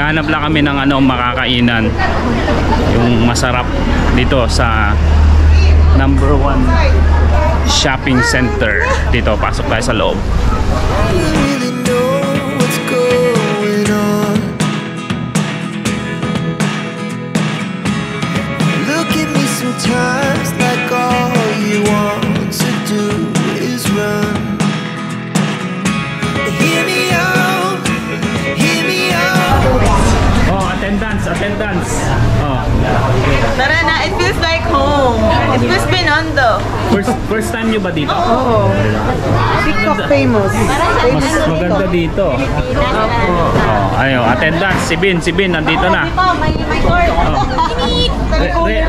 Maghahanap lang kami ng ano makakainan. Yung masarap dito sa number 1 shopping center. Dito, pasok tayo sa loob. Sometimes like all you want to do is run. Hear me out, hear me out. Oh, attendance. Oh. Tara na, it feels like home. It feels Binondo. First time nyo ba dito? Oo. TikTok famous. Mas maganda dito. Oh, ayo, attendance. Si Bin nandito na.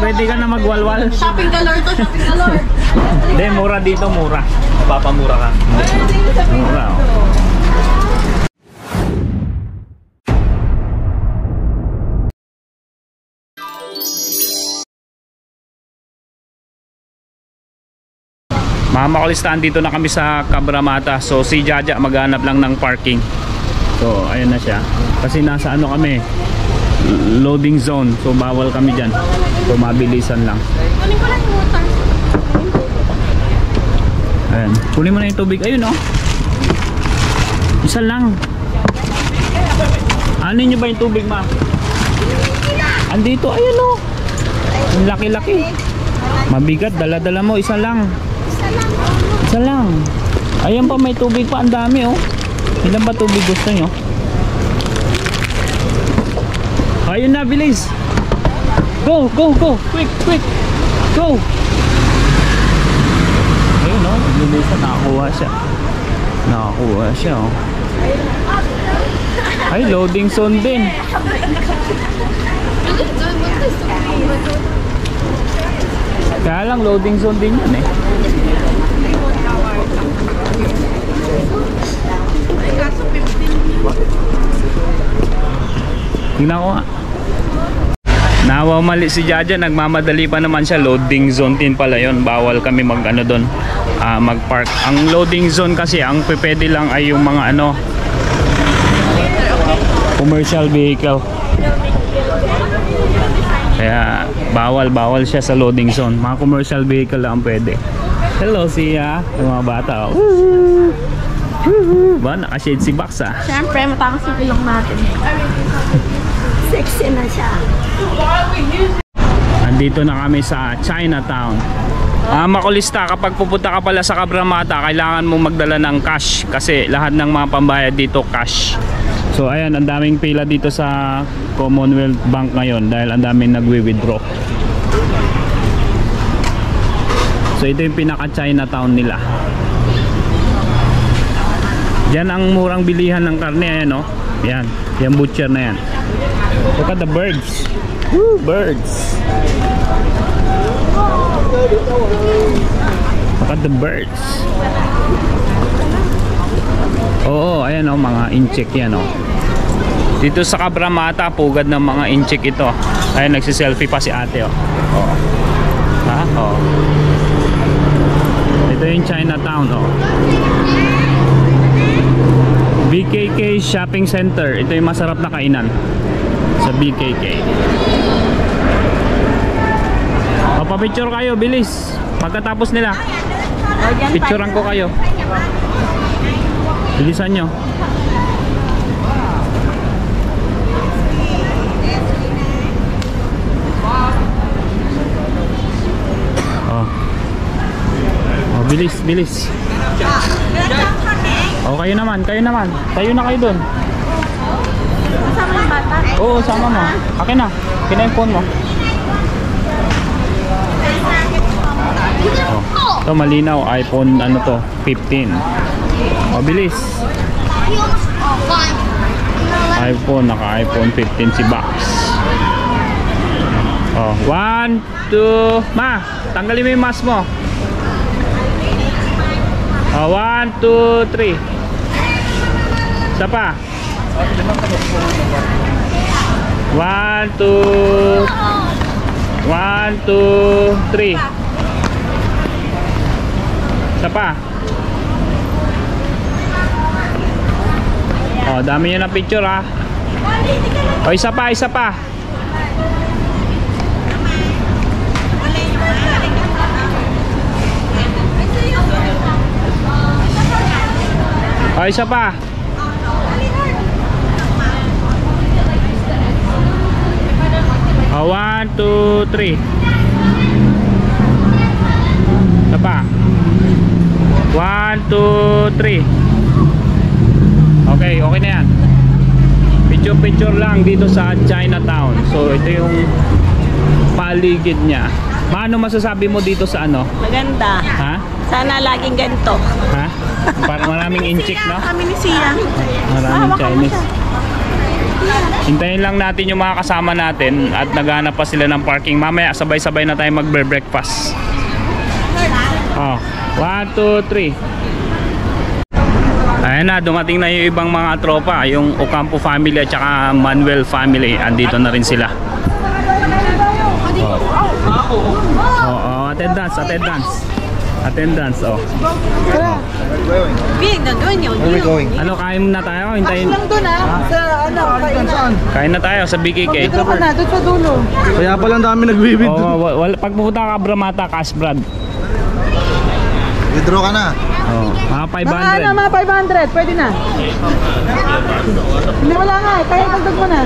Ready ka na magwalwal? Shopping galore to, shopping galore. Hindi, mura dito, mura. Papamura ka. Mura, oh. Mga makulistaan, dito na kami sa Cabramatta. So si Jaja maghanap lang ng parking. So ayun na siya. Kasi nasa ano kami, loading zone. So bawal kami dyan. So mabilisan lang. Kunin ko lang yung water. Ayan. Kunin mo na yung tubig. Ayun oh. Isa lang. Ano nyo ba yung tubig, ma? Andito, ayun oh. Yung laki-laki. Mabigat, dala-dala mo. Isa lang. Isa lang. Ayan pa, may tubig pa. Ang dami oh. Ilan ba tubig gusto nyo? Ayun na, bilis. Go. Quick. Go. Ayun oh. Bilis na, nakakuha siya oh. Ay, loading zone din. Kaya lang loading zone din yan eh. Tingnan ko nga. Nawamali si Jaja, nagmamadali pa naman siya. Loading zone din pala yun. Bawal kami mag ano doon, mag-park. Ang loading zone kasi, ang pwede lang ay yung mga ano, commercial vehicle. Kaya bawal siya sa loading zone. Mga commercial vehicle lang pwede. Hello siya, yung mga bata oh. Ba, naka-shade si Bax ah. Siyempre, matakas yung ilong natin. Sexy na siya. Andito na kami sa Chinatown. Makulista, kapag pupunta ka pala sa Cabramatta, kailangan mo magdala ng cash. Kasi lahat ng mga pambayad dito cash. So ayan, ang daming pila dito sa Commonwealth Bank ngayon dahil ang daming nagwi-withdraw. So ito yung pinaka-Chinatown nila. Diyan ang murang bilihan ng karne. Ayan o, yan, yung butcher na yan. Look at the birds. Woo, birds. Look at the birds. Oo, ayan o, mga incheck yan o. Dito sa Cabramatta, pugad ng mga incheck ito. Ayan, nagsiselfie pa si ate o. Oo. Ha? Oo. Ito yung Chinatown o. BKK Shopping Center. Ito yung masarap na kainan sa BKK. Papapicture kayo, bilis. Pagkatapos nila, picturean ko kayo. Bilisan nyo. Oh, bilis. Oh, kayo naman. Tayo na kayo dun. Kasama yung bata? Oo, sama mo. Akin na yung phone mo. Oh, ito malinaw. iPhone ano to, 15. Oh, bilis. iPhone, naka-iPhone 15 si Bax. Oh, 1, 2, ma, tanggalin mo yung mask mo. Oh, 1, 2, 3. Isa pa. 1, 2, 3. Isa pa. Oh, dami nyo na picture ha. O, isa pa, isa pa. O, isa pa. O, 1, 2, 3. Isa pa. 1, 2, 3. Okay, okay na yan. Picture lang dito sa Chinatown. So ito yung paligid niya. Paano masasabi mo dito sa ano? Maganda. Ha? Sana laging ganito. Ha? Parang maraming inchik, no? Kami ni Sia. Maraming Chinese. Hintayin lang natin yung mga kasama natin at naghanap pa sila ng parking. Mamaya sabay-sabay na tayo magbre-breakfast. Oh, 1, 2, 3. Ayan na, dumating na yung ibang mga tropa, yung Ocampo family at saka Manuel family. Andito na rin sila. Oh, attendance. Oh. Big, nandun yun. Where are we going? Ano, kain na tayo? Hintayin. Lang doon Sa ano, kainan. Kain na tayo sa BKK. Dito ka na, doon sa dulo. Kaya palang dami nagbibid. Oh, pag pupunta ka Bramata, cash Brad. Withdraw ka na. Oh, mga 500. Mga ano, mga 500, pwede na. Hindi, wala nga, kaya dagdag mo na.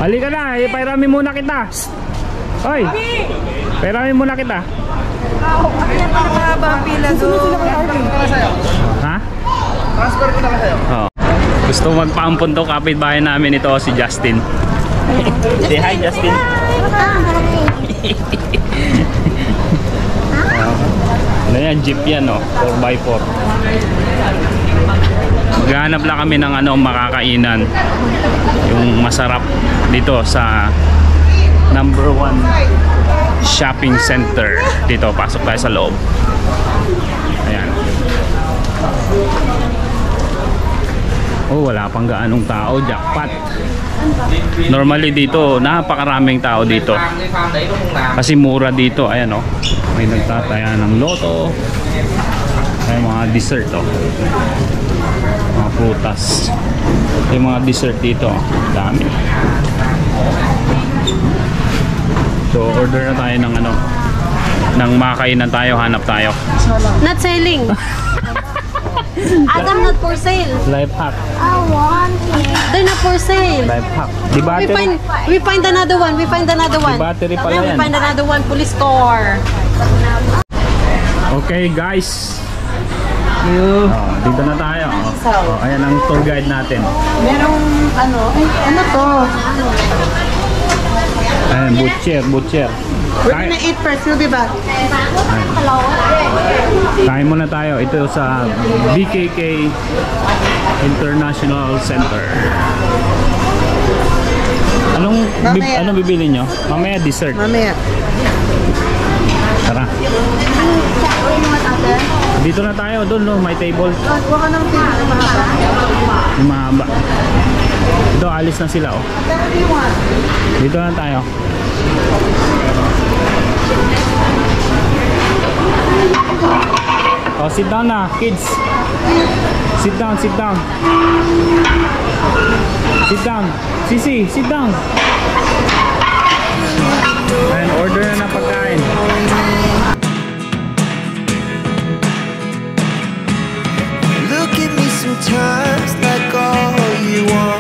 Halika na, pairami muna kita. Hoy, pairami muna kita. Mahaba ang pila doon. Ha? Transfer ko na ka sa'yo. Oh. Gusto magpaampon to, kapitbahay namin ito si Justin. Say hi, Justin. Ano yan, jeep yan, oh, 4x4. Maghanap lang kami ng ano, makakainan yung masarap dito sa number 1 shopping center. Dito, pasok tayo sa loob. Ayan. Oh, wala pang gaanong tao, jackpot. Normally dito, napakaraming tao dito. Kasi mura dito, ayan oh. May nagtataya ng loto. Ay mga dessert oh. Mga prutas. May mga dessert dito, dami. So order na tayo ng ano, ng makakainan tayo, hanap tayo. Not selling. Adam, not for sale. Life hack. I want it. They're not for sale. Life hack. Di battery. We find another one. We find another one. battery pala Then we yan. find another one. Police car. Okay guys. Oh, dito na tayo. Oh, ayan ang tour guide natin. Merong ano, ano to? Ayan, butcher. We're gonna eat first, we'll be back. Kain muna tayo. Ito sa BKK International Center. Mamaya. Anong bibili nyo? Mamaya dessert. Mamaya. Tara. Dito na tayo. Doon no, may table. Huwag ka ng tingin na mahaba. Yung mahaba. Ito, alis na sila oh. Dito na tayo. Oh, sit down na, kids. Sit down. Sit down. Sisi, sit down. And order na ng pagkain. Look at me sometimes like all you want